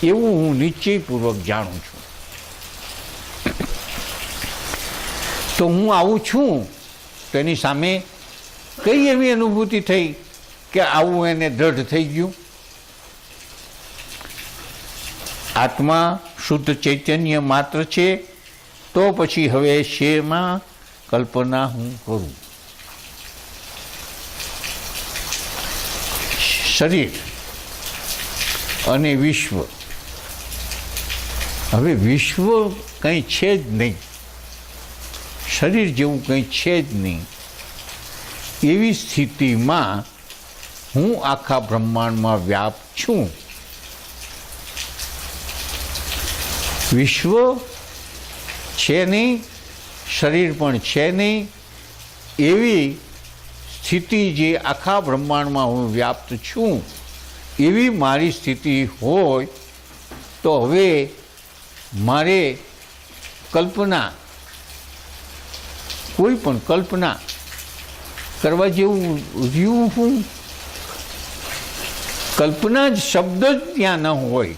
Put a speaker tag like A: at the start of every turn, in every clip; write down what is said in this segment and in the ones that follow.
A: એવું હું નિશ્ચયપૂર્વક જાણું છું. તો હું આવું છું તો એની સામે કઈ એવી અનુભૂતિ થઈ કે આવું એને દ્રઢ થઈ ગયું? આત્મા શુદ્ધ ચૈતન્ય માત્ર છે, તો પછી હવે શેમાં કલ્પના હું કરું? શરીર અને વિશ્વ, હવે વિશ્વ કંઈ છે જ નહીં, શરીર જેવું કંઈ છે જ નહીં. એવી સ્થિતિમાં હું આખા બ્રહ્માંડમાં વ્યાપ છું. વિશ્વ છે નહીં, શરીર પણ છે નહીં. એવી સ્થિતિ જે આખા બ્રહ્માંડમાં હું વ્યાપ્ત છું, એવી મારી સ્થિતિ હોય તો હવે મારે કલ્પના, કોઈ પણ કલ્પના કરવા જેવું રહ્યું હું? કલ્પના જ શબ્દ જ ત્યાં ન હોય.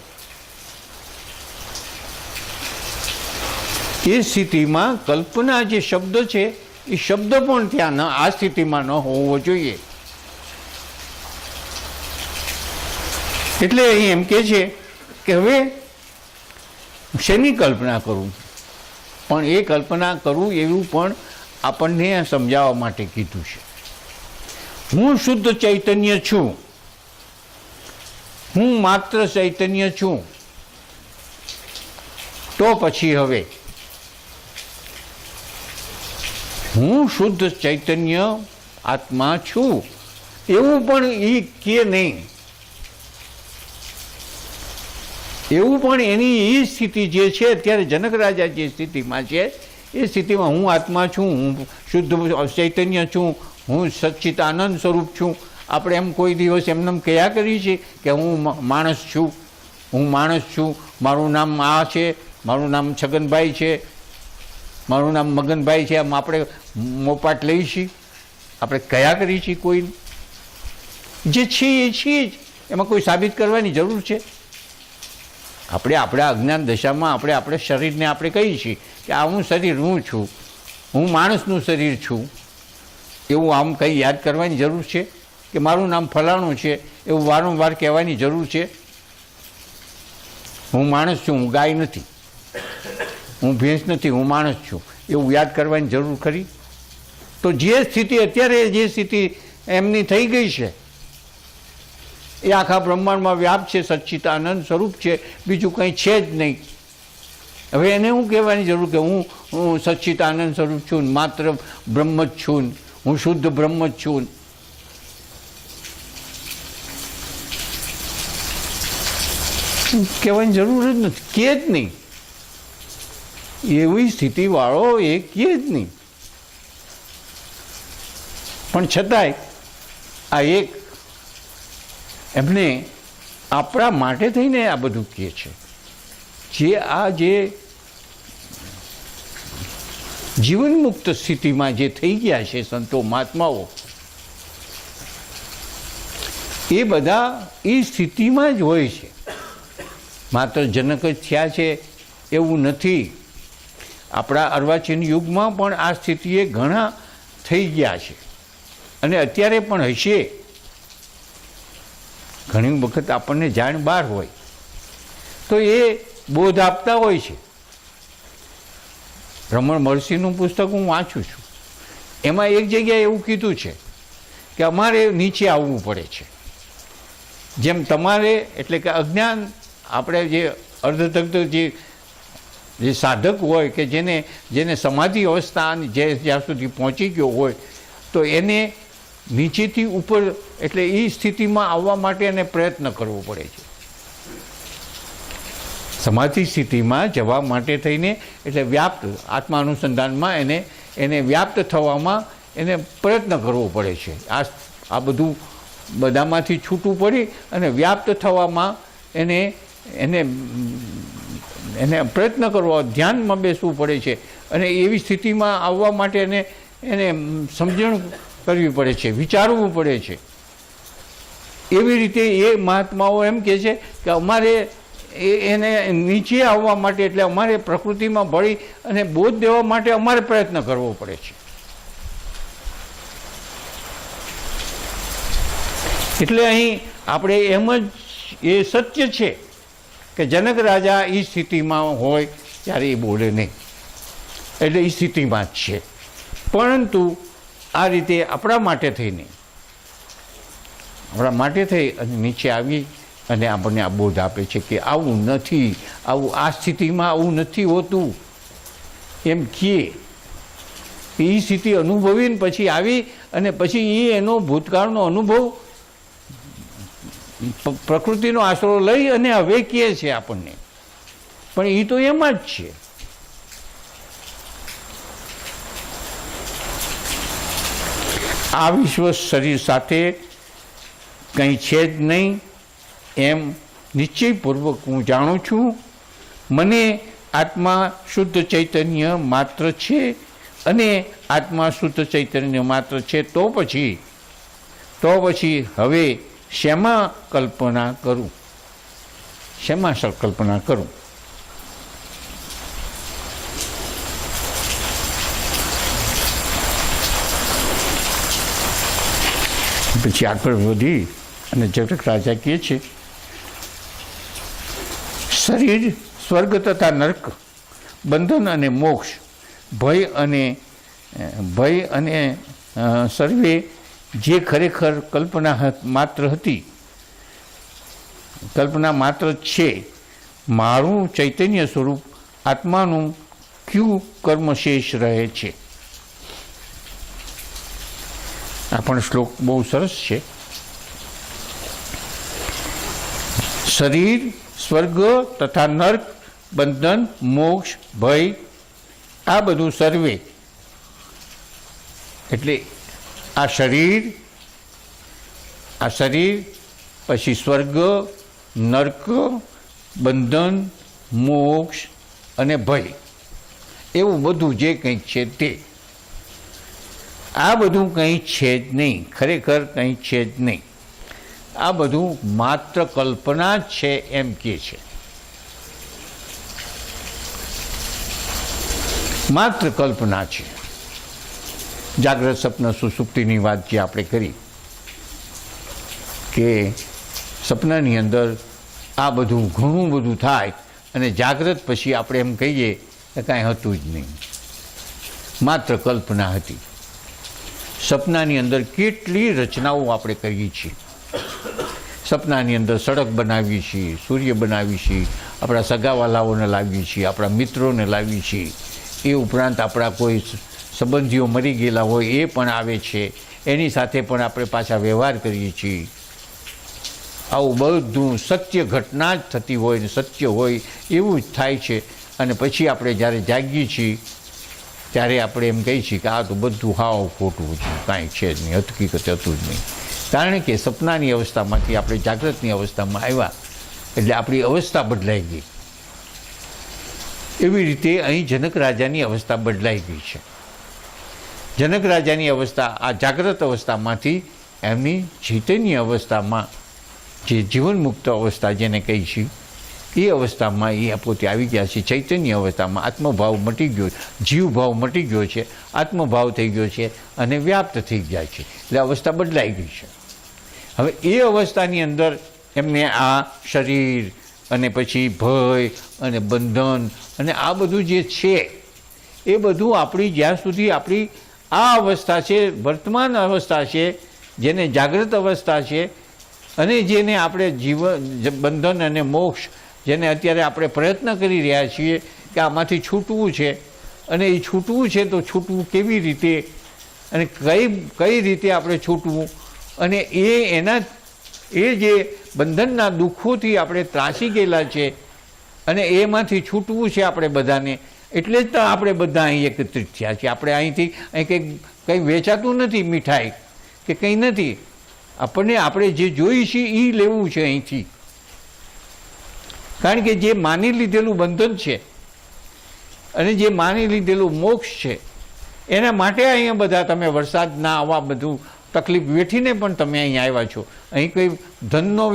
A: એ સ્થિતિમાં કલ્પના જે શબ્દ છે એ શબ્દ પણ ત્યાં આ સ્થિતિમાં ન હોવો જોઈએ. એટલે અહીં એમ કે છે કે હવે શેની કલ્પના કરું? પણ એ કલ્પના કરું એવું પણ આપણને સમજાવવા માટે કીધું છે. હું શુદ્ધ ચૈતન્ય છું, હું માત્ર ચૈતન્ય છું. તો પછી હવે હું શુદ્ધ ચૈતન્ય આત્મા છું એવું પણ એ કે નહીં. એવું પણ એની એ સ્થિતિ જે છે અત્યારે જનક રાજા જે સ્થિતિમાં છે એ સ્થિતિમાં હું આત્મા છું, હું શુદ્ધ ચૈતન્ય છું, હું સચ્ચિદાનંદ સ્વરૂપ છું. આપણે એમ કોઈ દિવસ એમને કયા કરી છે કે હું માણસ છું, હું માણસ છું, મારું નામ આ છે, મારું નામ છગનભાઈ છે, મારું નામ મગનભાઈ છે, આમ આપણે મોપાટ લઈએ છીએ? આપણે કયા કરીએ છીએ? કોઈ જે છે એ છીએ જ, એમાં કોઈ સાબિત કરવાની જરૂર છે? આપણે આપણા અજ્ઞાન દશામાં આપણે શરીરને આપણે કહીએ છીએ કે આ હું શરીર હું છું, હું માણસનું શરીર છું, એવું આમ કંઈ યાદ કરવાની જરૂર છે? કે મારું નામ ફલાણું છે એવું વારંવાર કહેવાની જરૂર છે? હું માણસ છું, હું ગાય નથી, હું ભેંસ નથી, હું માણસ છું, એવું યાદ કરવાની જરૂર ખરી? તો જે સ્થિતિ અત્યારે જે સ્થિતિ એમની થઈ ગઈ છે એ આખા બ્રહ્માંડમાં વ્યાપ છે, સચ્ચિદાનંદ સ્વરૂપ છે, બીજું કંઈ છે જ નહીં. હવે એને હું કહેવાની જરૂર કે હું સચ્ચિદાનંદ સ્વરૂપ છું, માત્ર બ્રહ્મ જ છું, હું શુદ્ધ બ્રહ્મ જ છું? કહેવાની જરૂર જ નથી, કે જ નહીં. એવી સ્થિતિવાળો એ કે જ નહીં. પણ છતાંય આ એક એમને આપણા માટે થઈને આ બધું કહે છે. જે આ જે જીવન મુક્ત સ્થિતિમાં જે થઈ ગયા છે સંતો મહાત્માઓ, એ બધા એ સ્થિતિમાં જ હોય છે. માત્ર જનક જ થયા છે એવું નથી. આપણા અર્વાચીન યુગમાં પણ આ સ્થિતિએ ઘણા થઈ ગયા છે અને અત્યારે પણ હશે. ઘણી વખત આપણને જાણ બહાર હોય તો એ બોધ આપતા હોય છે. રમણ મહર્ષિનું પુસ્તક હું વાંચું છું, એમાં એક જગ્યાએ એવું કીધું છે કે અમારે નીચે આવવું પડે છે. જેમ તમારે એટલે કે અજ્ઞાન, આપણે જે અર્ધદગ્ધ જે સાધક હોય કે જેને સમાધિ અવસ્થા જ્યાં સુધી પહોંચી ગયો હોય તો એને નીચેથી ઉપર એટલે એ સ્થિતિમાં આવવા માટે એને પ્રયત્ન કરવો પડે છે. સમાધિ સ્થિતિમાં જવા માટે થઈને એટલે વ્યાપ્ત આત્માનુસંધાનમાં એને વ્યાપ્ત થવામાં એને પ્રયત્ન કરવો પડે છે. આ બધું બધામાંથી છૂટું પડી અને વ્યાપ્ત થવામાં એને પ્રયત્ન કરવો, ધ્યાનમાં બેસવું પડે છે અને એવી સ્થિતિમાં આવવા માટે એને સમજણ કરવી પડે છે, વિચારવું પડે છે. એવી રીતે એ મહાત્માઓ એમ કહે છે કે અમારે એને નીચે આવવા માટે, એટલે અમારે પ્રકૃતિમાં ભળી અને બોધ દેવા માટે અમારે પ્રયત્ન કરવો પડે છે. એટલે અહીં આપણે એમ જ એ સત્ય છે કે જનક રાજા એ સ્થિતિમાં હોય ત્યારે એ બોલે નહીં, એટલે એ સ્થિતિમાં જ છે. પરંતુ આ રીતે આપણા માટે થઈને, આપણા માટે થઈ અને નીચે આવી અને આપણને આ બોધ આપે છે કે આવું નથી, આવું આ સ્થિતિમાં આવું નથી હોતું એમ કહે. એ સ્થિતિ અનુભવીને પછી આવી અને પછી એ એનો ભૂતકાળનો અનુભવ પ્રકૃતિનો આશરો લઈ અને હવે કહે છે આપણને, પણ એ તો એમાં જ છે. આ વિશ્વ શરીર સાથે કંઈ છે જ નહીં એમ નિશ્ચયપૂર્વક હું જાણું છું. મને આત્મા શુદ્ધ ચૈતન્ય માત્ર છે અને આત્મા શુદ્ધ ચૈતન્ય માત્ર છે, તો પછી હવે શેમાં કલ્પના કરું, શેમાં કલ્પના કરું? પછી આગળ વધી અને જનક રાજા કહે છે, શરીર, સ્વર્ગ તથા નર્ક, બંધન અને મોક્ષ, ભય અને સર્વે જે ખરેખર કલ્પના માત્ર હતી, કલ્પના માત્ર છે, મારું ચૈતન્ય સ્વરૂપ આત્માનું ક્યુ કર્મ શેષ રહે છે. આ પણ શ્લોક બહુ સરસ છે. શરીર, સ્વર્ગ તથા નર્ક, બંધન, મોક્ષ, ભય, આ બધું સર્વે એટલે આ શરીર, પછી સ્વર્ગ, નર્ક, બંધન, મોક્ષ અને ભય, એવું બધું જે કંઈક છે તે, આ બધું કંઈ છે જ નહીં, ખરેખર કંઈ છે જ નહીં. આ બધું માત્ર કલ્પના જ છે એમ કહે છે. માત્ર કલ્પના છે. જાગ્રત સ્વપ્ન સુષુપ્તિની વાત જે આપણે કરી કે સપનાની અંદર આ બધું ઘણું બધું થાય અને જાગ્રત પછી આપણે એમ કહીએ કે કાંઈ હતું જ નહીં, માત્ર કલ્પના હતી. સપનાની અંદર કેટલી રચનાઓ આપણે કરીએ છીએ. સપનાની અંદર સડક બનાવીએ છીએ, સૂર્ય બનાવીએ છીએ, આપણા સગાવાલાઓને લાવીએ છીએ, આપણા મિત્રોને લાવીએ છીએ. એ ઉપરાંત આપણા કોઈ સંબંધીઓ મરી ગયેલા હોય એ પણ આવે છે, એની સાથે પણ આપણે પાછા વ્યવહાર કરીએ છીએ. આવું બધું સત્ય ઘટના જ થતી હોય ને સત્ય હોય એવું જ થાય છે. અને પછી આપણે જ્યારે જાગીએ છીએ ત્યારે આપણે એમ કહીએ છીએ કે આ તો બધું હાવ ખોટું છે, કાંઈ છે જ નહીં, હકીકત હતું જ નહીં. કારણ કે સપનાની અવસ્થામાંથી આપણે જાગ્રતની અવસ્થામાં આવ્યા એટલે આપણી અવસ્થા બદલાઈ ગઈ. એવી રીતે અહીં જનક રાજાની અવસ્થા બદલાઈ ગઈ છે. જનક રાજાની અવસ્થા આ જાગ્રત અવસ્થામાંથી એમની ચૈતન્ય અવસ્થામાં, જે જીવનમુક્ત અવસ્થા જેને કહી છે, એ અવસ્થામાં એ પોતે આવી ગયા છે. ચૈતન્ય અવસ્થામાં આત્મભાવ મટી ગયો, જીવભાવ મટી ગયો છે, આત્મભાવ થઈ ગયો છે અને વ્યાપ્ત થઈ જાય છે. એટલે અવસ્થા બદલાઈ ગઈ છે. હવે એ અવસ્થાની અંદર એમને આ શરીર અને પછી ભય અને બંધન અને આ બધું જે છે એ બધું આપણી જ્યાં સુધી આપણી આ અવસ્થા છે, વર્તમાન અવસ્થા છે, જેને જાગૃત અવસ્થા છે અને જેને આપણે બંધન અને મોક્ષ, જેને અત્યારે આપણે પ્રયત્ન કરી રહ્યા છીએ કે આમાંથી છૂટવું છે, અને એ છૂટવું છે તો છૂટવું કેવી રીતે અને કઈ રીતે આપણે છૂટવું, અને એ જે બંધનના દુઃખોથી આપણે ત્રાસી ગયેલા છે અને એમાંથી છૂટવું છે આપણે બધાને. એટલે જ તો આપણે બધા અહીં એકત્રિત થયા છીએ. આપણે અહીં કંઈ વેચાતું નથી, મીઠાઈ કે કંઈ નથી. આપણે જે જોઈ છે એ લેવું છે અહીંથી. કારણ કે જે માની લીધેલું બંધન છે અને જે માની લીધેલું મોક્ષ છે એના માટે અહીંયા બધા તમે વરસાદના આવા બધું તકલીફ વેઠીને પણ તમે અહીં આવ્યા છો. અહીં કંઈ ધનનો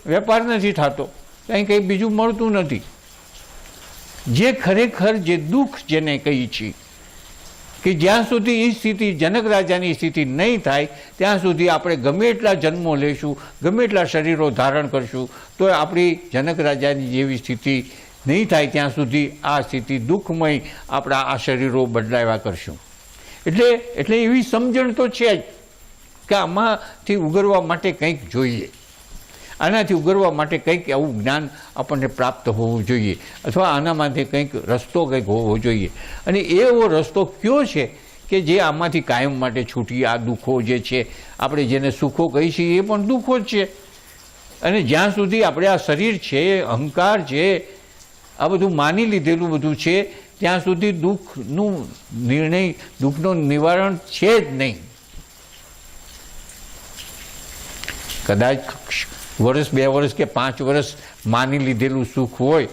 A: વેપાર નથી થતો, કંઈ બીજું મળતું નથી. જે ખરેખર જે દુઃખ જેને કહી છીએ કે જ્યાં સુધી એ સ્થિતિ જનક રાજાની સ્થિતિ નહીં થાય ત્યાં સુધી આપણે ગમે એટલા જન્મો લઈશું, ગમે એટલા શરીરો ધારણ કરશું, તો આપણી જનક રાજાની જેવી સ્થિતિ નહીં થાય ત્યાં સુધી આ સ્થિતિ દુઃખમય આપણા આ શરીરો બદલાવ્યા કરશું. એટલે એવી સમજણ તો છે જ કે આમાંથી ઉગરવા માટે કંઈક જોઈએ, આનાથી ઉગરવા માટે કંઈક એવું જ્ઞાન આપણને પ્રાપ્ત હોવું જોઈએ, અથવા આનામાંથી કંઈક રસ્તો કંઈક હોવો જોઈએ. અને એવો રસ્તો કયો છે કે જે આમાંથી કાયમ માટે છૂટી આ દુઃખો જે છે, આપણે જેને સુખો કહી છીએ એ પણ દુઃખો જ છે. અને જ્યાં સુધી આપણે આ શરીર છે, અહંકાર છે, આ બધું માની લીધેલું બધું છે, ત્યાં સુધી દુઃખનું નિવારણ છે જ નહીં. કદાચ વર્ષ 2 વર્ષ કે 5 વર્ષ માની લીધેલું સુખ હોય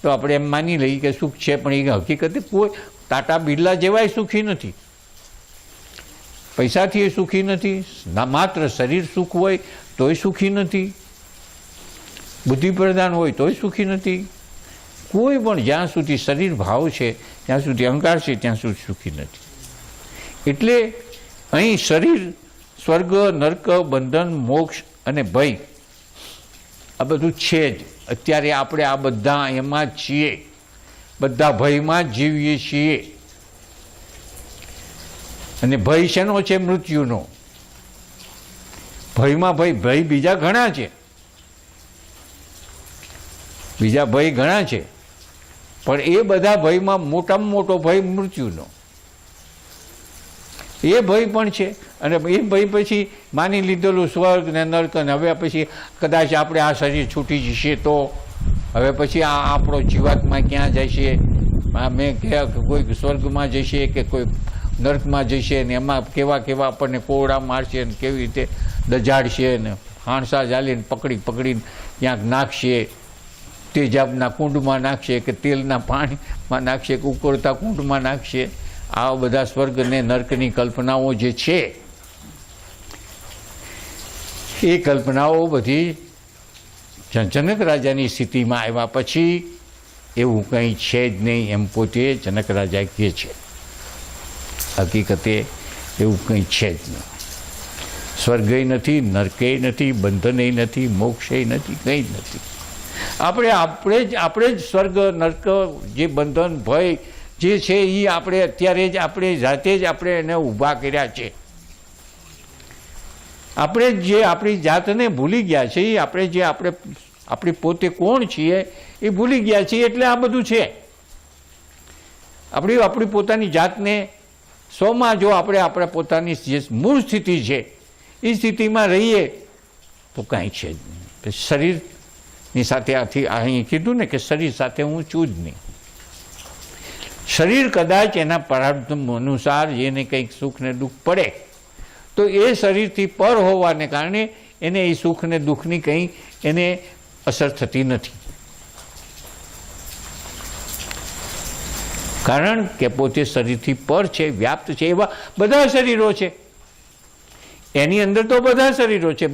A: તો આપણે એમ માની લઈએ કે સુખ છે, પણ એ હકીકતે કોઈ ટાટા બિરલા જેવાય સુખી નથી, પૈસાથી એ સુખી નથી, ના માત્ર શરીર સુખ હોય તોય સુખી નથી, બુદ્ધિ પ્રધાન હોય તોય સુખી નથી. કોઈ પણ જ્યાં સુધી શરીર ભાવ છે, ત્યાં સુધી અહંકાર છે, ત્યાં સુધી સુખી નથી. એટલે અહીં શરીર, સ્વર્ગ, નર્ક, બંધન, મોક્ષ અને ભય આ બધું છે જ. અત્યારે આપણે આ બધા એમાં જ છીએ, બધા ભયમાં જ જીવીએ છીએ. અને ભય શેનો છે? મૃત્યુનો. ભયમાં ભય બીજા ઘણા છે, બીજા ભય ઘણા છે, પણ એ બધા ભયમાં મોટામાં મોટો ભય મૃત્યુનો. એ ભય પણ છે. અને એ ભય પછી માની લીધેલું સ્વર્ગ ને નર્ક, ને હવે પછી કદાચ આપણે આ શરીર છૂટી જશે તો હવે પછી આ આપણો જીવાત્મા ક્યાં જશે, મેં કોઈ સ્વર્ગમાં જશે કે કોઈ નર્કમાં જશે, ને એમાં કેવા કેવા આપણને કોરડા મારશે, ને કેવી રીતે દજાડશે, ને હાણસા ચાલીને પકડીને ક્યાંક નાખશે, તેજાબના કુંડમાં નાખશે, કે તેલના પાણીમાં નાખશે, કે ઉકળતા કુંડમાં નાખશે. આ બધા સ્વર્ગ ને નર્કની કલ્પનાઓ જે છે, એ કલ્પનાઓ બધી જનક રાજાની સ્થિતિમાં આવ્યા પછી એવું કંઈ છે જ નહીં, એમ પોતે જનક રાજા કહે છે. હકીકતે એવું કંઈ છે જ નહીં. સ્વર્ગય નથી, નર્કેય નથી, બંધનય નથી, મોક્ષય નથી, કંઈ જ નથી. આપણે જ સ્વર્ગ, નર્ક, જે બંધન, ભય જે છે એ અત્યારે જ આપણે જાતે જ આપણે એને ઊભા કર્યા છે. આપણે જે આપણી જાતને ભૂલી ગયા છે, એ આપણે પોતે કોણ છીએ એ ભૂલી ગયા છીએ, એટલે આ બધું છે. આપણી પોતાની જાતને સ્વમાં જો આપણે પોતાની જે મૂળ સ્થિતિ છે એ સ્થિતિમાં રહીએ તો કાંઈ છે જ નહીં. શરીરની સાથે અહીં કીધું ને કે શરીર સાથે હું છું જ નહીં. શરીર કદાચ એના પ્રારબ્ધ અનુસાર એને કંઈક સુખ ને દુઃખ પડે તો એ શરીરથી પર હોવાને કારણે એને એ સુખ ને દુઃખની કંઈ એને અસર થતી નથી. કારણ કે પોતે શરીરથી પર છે, વ્યાપ્ત છે. એવા બધા શરીરો છે, એની અંદર તો બધા શરીરો છે.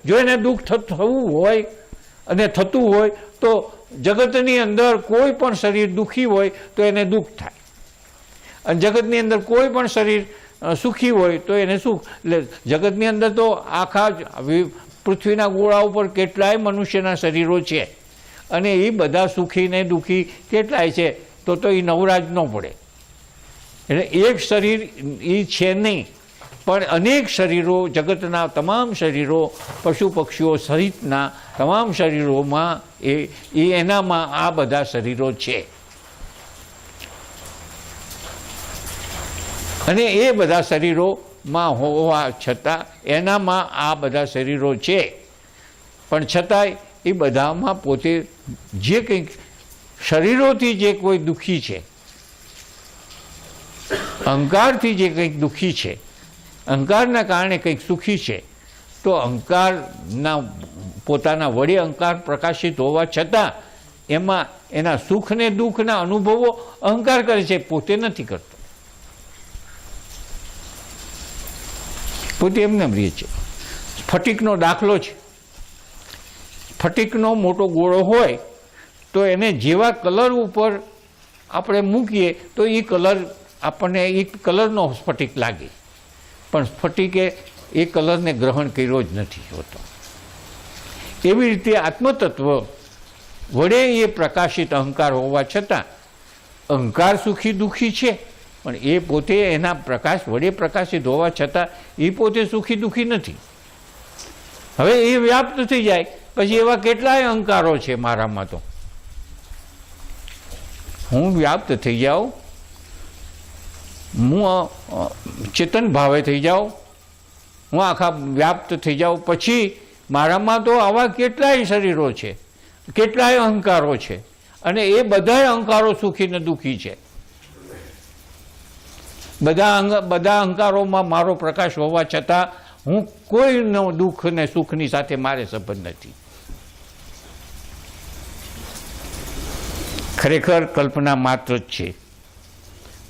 A: જો એને દુઃખ થવું હોય અને થતું હોય તો જગતની અંદર કોઈ પણ શરીર દુઃખી હોય તો એને દુઃખ થાય, અને જગતની અંદર કોઈ પણ શરીર સુખી હોય તો એને સુખ. એટલે જગતની અંદર તો આખા પૃથ્વીના ગોળા ઉપર કેટલાય મનુષ્યના શરીરો છે, અને એ બધા સુખી ને દુઃખી કેટલાય છે, તો એ નવરાજ ન પડે. એટલે એક શરીર એ છે નહીં, પણ અનેક શરીરો, જગતના તમામ શરીરો, પશુ પક્ષીઓ સહિતના તમામ શરીરોમાં એનામાં આ બધા શરીરો છે. અને એ બધા શરીરોમાં હોવા છતાં એનામાં આ બધા શરીરો છે, પણ છતાંય એ બધામાં પોતે જે કંઈક શરીરોથી જે કોઈ દુઃખી છે, અહંકારથી જે કંઈક દુઃખી છે, અહંકારના કારણે કંઈક સુખી છે, તો અહંકારના પોતાના વડે અહંકાર પ્રકાશિત હોવા છતાં એમાં એના સુખ ને દુઃખના અનુભવો અહંકાર કરે છે, પોતે નથી કરતો. પોતે એમને રહે છે. સ્ફટિકનો દાખલો છે. સ્ફટિકનો મોટો ગોળો હોય તો એને જેવા કલર ઉપર આપણે મૂકીએ તો એ કલર આપણને એ કલરનો સ્ફટિક લાગે, પણ સ્ફટિકે એ કલરને ગ્રહણ કર્યો જ નથી હોતો. એવી રીતે આત્મતત્વ વડે એ પ્રકાશિત અહંકાર હોવા છતાં અહંકાર સુખી દુઃખી છે, પણ એ પોતે એના પ્રકાશ વડે પ્રકાશિત હોવા છતાં એ પોતે સુખી દુઃખી નથી. હવે એ વ્યાપ્ત થઈ જાય પછી એવા કેટલાય અહંકારો છે મારામાં. તો હું વ્યાપ્ત થઈ જાઉં, હું ચેતન ભાવે થઈ જાઉં, હું આખા વ્યાપ્ત થઈ જાઉં, પછી મારામાં તો આવા કેટલાય શરીરો છે, કેટલાય અહંકારો છે, અને એ બધાય અહંકારો સુખી ને દુઃખી છે. બધા અહંકારોમાં મારો પ્રકાશ હોવા છતાં હું કોઈનો દુઃખ ને સુખની સાથે મારે સંબંધ નથી. ખરેખર કલ્પના માત્ર જ છે.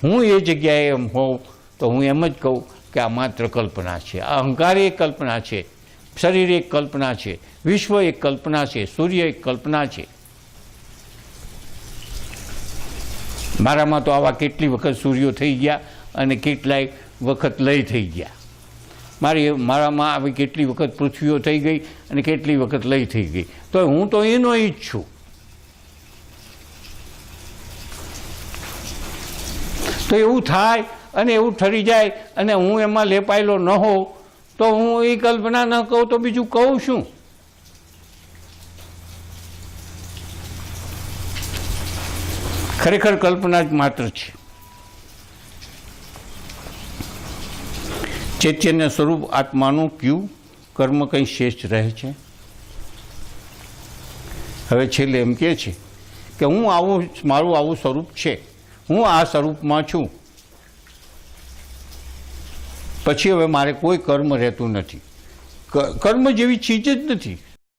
A: હું એ જગ્યાએ એમ હોઉં તો હું એમ જ કહું કે આ માત્ર કલ્પના છે. આ અહંકાર એક કલ્પના છે, શરીર એક કલ્પના છે, વિશ્વ એક કલ્પના છે, સૂર્ય એક કલ્પના છે. મારામાં તો આવા કેટલી વખત સૂર્યો થઈ ગયા અને કેટલાય વખત લય થઈ ગયા. મારામાં આવી કેટલી વખત પૃથ્વીઓ થઈ ગઈ અને કેટલી વખત લય થઈ ગઈ, તો હું તો એનો જ છું. તો એવું થાય અને એવું ઠરી જાય અને હું એમાં લેપાયેલો ન હોઉં તો હું એ કલ્પના ન કહું તો બીજું કહું શું? ખરેખર કલ્પના જ માત્ર છે. ચૈતન્ય સ્વરૂપ આત્માનું ક્યું કર્મ કંઈ શેષ રહે છે? હવે છેલ્લે એમ કહે છે કે હું આવું, મારું આવું સ્વરૂપ છે, હું આ સ્વરૂપમાં છું, પછી હવે મારે કોઈ કર્મ રહેતું નથી. કર્મ જેવી ચીજ જ નથી.